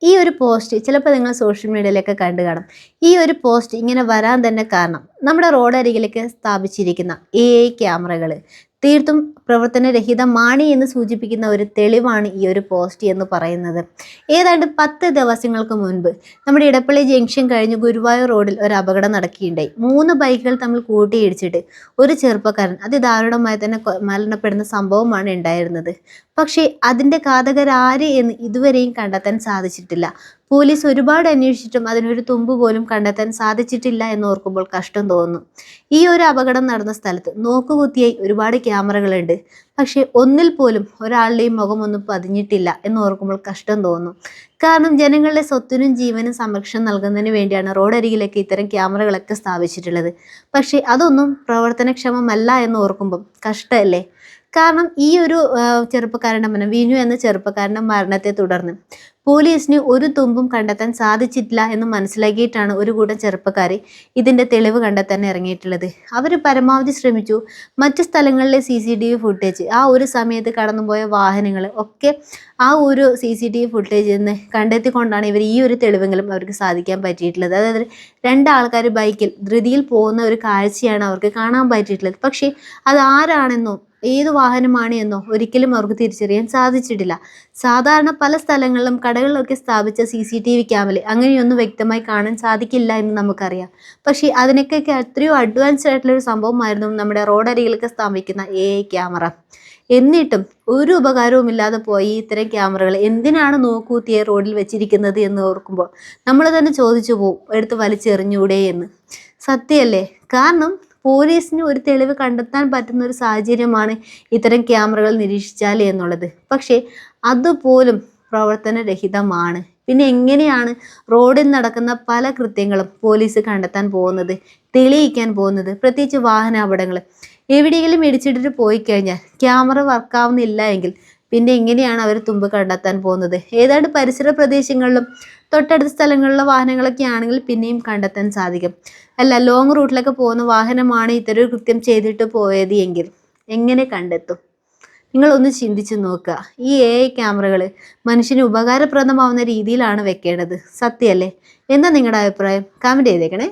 ഈ ഒരു പോസ്റ്റ് ചിലപ്പോൾ നിങ്ങൾ സോഷ്യൽ മീഡിയയിലൊക്കെ കണ്ടു കാണും. ഈ ഒരു പോസ്റ്റ് ഇങ്ങനെ വരാൻ തന്നെ കാരണം നമ്മുടെ റോഡരികിലേക്ക് സ്ഥാപിച്ചിരിക്കുന്ന AI ക്യാമറകൾ തീർത്തും പ്രവർത്തനരഹിതമാണ് എന്ന് സൂചിപ്പിക്കുന്ന ഒരു തെളിവാണ് ഈ ഒരു പോസ്റ്റ് എന്ന് പറയുന്നത്. ഏതാണ്ട് 10 ദിവസങ്ങൾക്ക് മുൻപ് നമ്മുടെ ഇടപ്പള്ളി ജംഗ്ഷൻ കഴിഞ്ഞ് ഗുരുവായൂർ റോഡിൽ ഒരു അപകടം നടക്കുകയുണ്ടായി. 3 ബൈക്കുകൾ തമ്മിൽ കൂട്ടിയിടിച്ചിട്ട് ഒരു ചെറുപ്പക്കാരൻ അതിദാരുണമായി തന്നെ മരണപ്പെടുന്ന സംഭവമാണ് ഉണ്ടായിരുന്നത്. പക്ഷേ അതിൻ്റെ ഘാതകരാര് എന്ന് ഇതുവരെയും കണ്ടെത്താൻ സാധിച്ചിട്ടില്ല. പോലീസ് ഒരുപാട് അന്വേഷിച്ചിട്ടും അതിനൊരു തുമ്പ് പോലും കണ്ടെത്താൻ സാധിച്ചിട്ടില്ല എന്ന് ഓർക്കുമ്പോൾ കഷ്ടം തോന്നുന്നു. ഈ ഒരു അപകടം നടന്ന സ്ഥലത്ത് നോക്കുകുത്തിയായി ഒരുപാട് ക്യാമറകളുണ്ട്. പക്ഷേ ഒന്നിൽ പോലും ഒരാളുടെയും മുഖമൊന്നും പതിഞ്ഞിട്ടില്ല എന്ന് ഓർക്കുമ്പോൾ കഷ്ടം തോന്നുന്നു. കാരണം ജനങ്ങളുടെ സ്വത്തിനും ജീവനും സംരക്ഷണം നൽകുന്നതിന് വേണ്ടിയാണ് റോഡരികിലേക്ക് ഇത്തരം ക്യാമറകളൊക്കെ സ്ഥാപിച്ചിട്ടുള്ളത്. പക്ഷേ അതൊന്നും പ്രവർത്തനക്ഷമമല്ല എന്ന് ഓർക്കുമ്പം കഷ്ടമല്ലേ? കാരണം ഈ ഒരു ചെറുപ്പക്കാരൻ്റെ വിനു എന്ന ചെറുപ്പക്കാരൻ്റെ മരണത്തെ തുടർന്ന് പോലീസിന് ഒരു തുമ്പും കണ്ടെത്താൻ സാധിച്ചിട്ടില്ല എന്ന് മനസ്സിലാക്കിയിട്ടാണ് ഒരു കൂട്ടം ചെറുപ്പക്കാർ ഇതിൻ്റെ തെളിവ് കണ്ടെത്താൻ ഇറങ്ങിയിട്ടുള്ളത്. അവർ പരമാവധി ശ്രമിച്ചു. മറ്റ് സ്ഥലങ്ങളിലെ CCTV ഫുട്ടേജ്, ആ ഒരു സമയത്ത് കടന്നുപോയ വാഹനങ്ങൾ ഒക്കെ ആ ഒരു CCTV ഫുട്ടേജിൽ നിന്ന് കണ്ടെത്തിക്കൊണ്ടാണ് ഇവർ ഈ ഒരു തെളിവെങ്കിലും അവർക്ക് സാധിക്കാൻ പറ്റിയിട്ടുള്ളത്. അതായത് 2 ആൾക്കാർ ബൈക്കിൽ ധൃതിയിൽ പോകുന്ന ഒരു കാഴ്ചയാണ് അവർക്ക് കാണാൻ പറ്റിയിട്ടുള്ളത്. പക്ഷേ അത് ആരാണെന്നോ ഏത് വാഹനമാണ് എന്നോ ഒരിക്കലും അവർക്ക് തിരിച്ചറിയാൻ സാധിച്ചിട്ടില്ല. സാധാരണ പല സ്ഥലങ്ങളിലും കടകളിലൊക്കെ സ്ഥാപിച്ച CCTV ക്യാമറ അങ്ങനെയൊന്നും വ്യക്തമായി കാണാൻ സാധിക്കില്ല എന്ന് നമുക്കറിയാം. പക്ഷേ അതിനൊക്കെ എത്രയോ അഡ്വാൻസ്ഡ് ആയിട്ടുള്ളൊരു സംഭവമായിരുന്നു നമ്മുടെ റോഡരികിലൊക്കെ സ്ഥാപിക്കുന്ന AI ക്യാമറ. എന്നിട്ടും ഒരു ഉപകാരവുമില്ലാതെ പോയി ഇത്തരം ക്യാമറകൾ എന്തിനാണ് നോക്കൂത്തിയെ റോഡിൽ വെച്ചിരിക്കുന്നത് എന്ന് ഓർക്കുമ്പോൾ നമ്മൾ തന്നെ ചോദിച്ചു പോവും, എടുത്ത് വലിച്ചെറിഞ്ഞൂടെ എന്ന്. സത്യമല്ലേ? കാരണം പോലീസിന് ഒരു തെളിവ് കണ്ടെത്താൻ പറ്റുന്ന ഒരു സാഹചര്യമാണ് ഇത്തരം ക്യാമറകൾ നിരീക്ഷിച്ചാൽ എന്നുള്ളത്. പക്ഷേ അതുപോലും പ്രവർത്തനരഹിതമാണ്. പിന്നെ എങ്ങനെയാണ് റോഡിൽ നടക്കുന്ന പല കൃത്യങ്ങളും പോലീസ് കണ്ടെത്താൻ പോകുന്നത്, തെളിയിക്കാൻ പോകുന്നത്? പ്രത്യേകിച്ച് വാഹന അപകടങ്ങൾ എവിടെയെങ്കിലും ഇടിച്ചിട്ടിട്ട് പോയി കഴിഞ്ഞാൽ ക്യാമറ വർക്കാവുന്നില്ല എങ്കിൽ പിന്നെ എങ്ങനെയാണ് അവർ തുമ്പ് കണ്ടെത്താൻ പോകുന്നത്? ഏതാണ്ട് പരിസര പ്രദേശങ്ങളിലും തൊട്ടടുത്ത സ്ഥലങ്ങളിലെ വാഹനങ്ങളൊക്കെ ആണെങ്കിൽ പിന്നെയും കണ്ടെത്താൻ സാധിക്കും. അല്ല, ലോങ് റൂട്ടിലൊക്കെ പോകുന്ന വാഹനമാണ് ഇത്തരം കൃത്യം ചെയ്തിട്ട് പോയത് എങ്കിൽ എങ്ങനെ കണ്ടെത്തും? നിങ്ങളൊന്ന് ചിന്തിച്ച് നോക്കുക. ഈ AI ക്യാമറകൾ മനുഷ്യന് ഉപകാരപ്രദമാവുന്ന രീതിയിലാണ് വെക്കേണ്ടത്. സത്യമല്ലേ? എന്താ നിങ്ങളുടെ അഭിപ്രായം? കമൻറ്റ് ചെയ്തേക്കണേ.